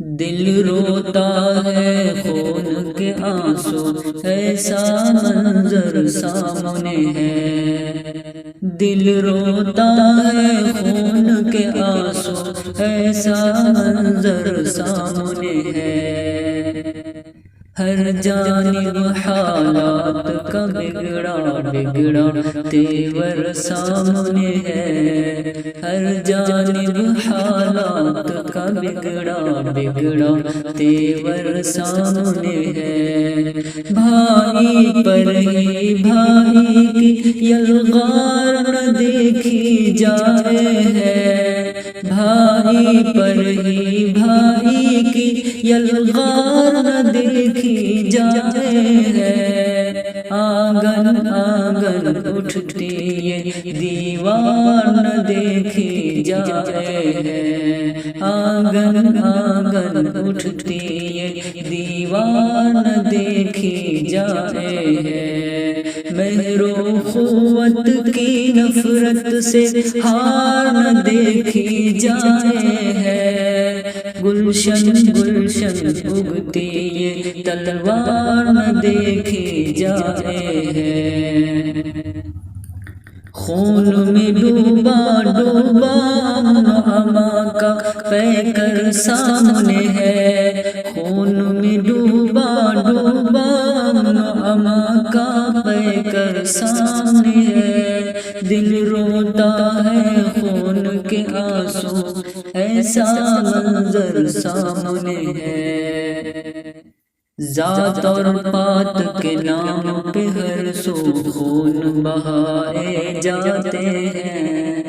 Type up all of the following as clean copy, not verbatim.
دل روتا ہے خون کے آنسو، ایسا منظر سامنے ہے۔ دل روتا ہے خون کے آنسو، ایسا منظر سامنے ہے۔ ہر جانب حالات کا بگڑا بگڑا تیور سامنے ہے۔ ہر جانب حالات کا بگڑا بگڑا تیور سامنے ہے۔ بھائی پر ہی بھائی کی یلغار نہ دیکھی جائے ہے۔ بھائی پر ہی بھائی کی یلغار نہ دیکھی جائے ہے۔ آنگن آنگن اٹھتی یہ دیوار نہ دیکھی جائے ہے۔ آنگن آنگن اٹھتی یہ دیوار نہ دیکھی جائے ہے۔ مہر و قوت کی نفرت سے ہار نہ دیکھی جائے ہے۔ گلشن گلشن اگتی یہ تلوار نہ دیکھی جائے ہے۔ خون میں ڈوبا ڈوبا امن و امان کا پیکر سامنے ہے۔ خون میں ڈوبا ڈوبا امن و امان کا پیکر سامنے ہے۔ دل روتا ہے خون کے آنسو، ایسا منظر سامنے ہے۔ ذات اور پات کے نام پہ ہر سو خون بہائے جاتے ہیں۔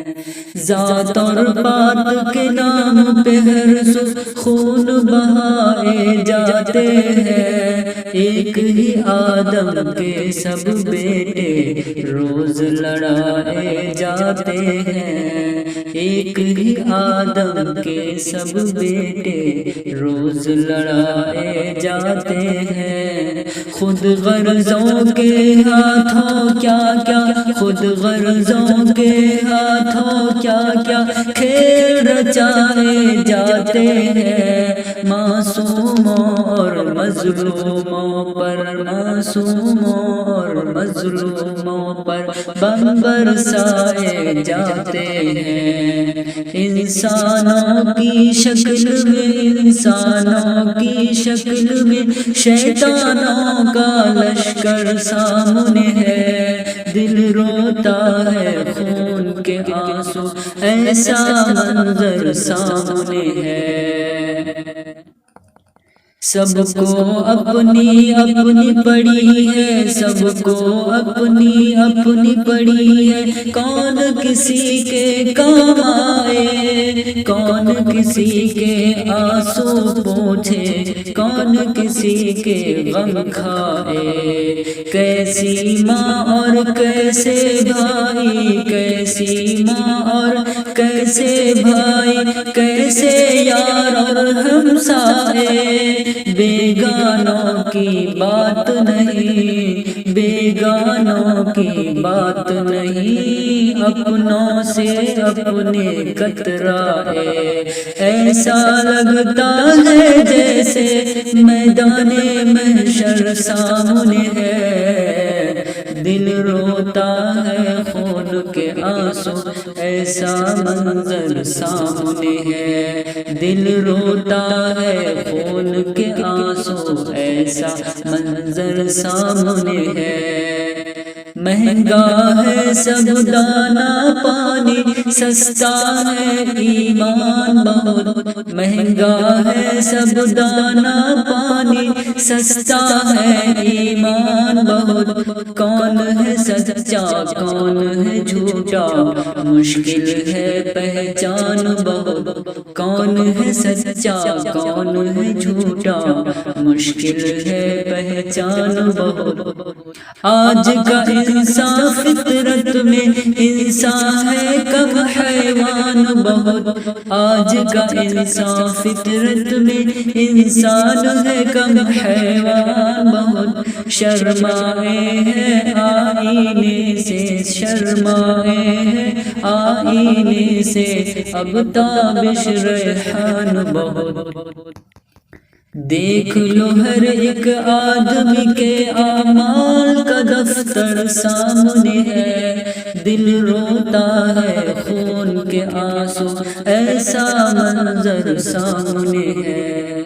ذات اور پات کے نام پہ ہر سو خون بہائے جاتے ہیں۔ ایک ہی آدم کے سب بیٹے روز لڑائے جاتے ہیں۔ ایک ہی آدم کے سب بیٹے روز لڑائے جاتے ہیں۔ خود غرضوں کے ہاتھوں کیا کیا، خود غرضوں کے ہاتھوں کیا کیا کھیل رچائے جاتے ہیں۔ معصوموں اور مظلوموں پر، معصوموں اور مظلوموں پر بم برسائے جاتے ہیں۔ انسانوں کی شکل میں، انسانوں کی شکل میں شیطانوں کا لشکر سامنے ہے۔ دل روتا ہے خون کے آنسو، ایسا منظر سامنے ہے۔ سب کو اپنی اپنی پڑی ہے، سب کو اپنی اپنی پڑی ہے۔ کون کسی کے کام آئے، کون کسی کے آنسو پوچھے، کون کسی کے غم کھائے۔ کیسی ماں اور کیسے بھائی، کیسی ماں اور کیسے بھائی، کیسے یار اور ہمسائے۔ بیگانوں کی بات نہیں، بیگانوں کی بات نہیں، اپنوں سے اپنے کترائے۔ ایسا لگتا ہے جیسے میدان محشر سامنے ہے۔ دل روتا ہے خون کے آنسو، ایسا منظر سامنے ہے۔ دل روتا ہے خون کے آنسو، ایسا منظر سامنے ہے۔ مہنگا ہے سب دانا پانی، سستا ہے ایمان بہت۔ مہنگا ہے سب دانا پانی، سستا ہے ایمان بہت۔ کون ہے سچا کون ہے جھوٹا، مشکل ہے پہچان بہت۔ کون ہے سچا کون ہے جھوٹا، مشکل ہے پہچان بہت۔ آج کا انسان فطرت میں انسان ہے کم حیوان بہت۔ آج کا انسان فطرت میں انسان ہے کم حیوان بہت۔ شرمائے ہیں آئینے سے، شرمائے ہیں آئینے سے، اب تابش ریحان بہت۔ دیکھ لو ہر ایک آدمی کے اعمال کا دفتر سامنے ہے، دل روتا ہے خون کے آنسو، ایسا منظر سامنے ہے۔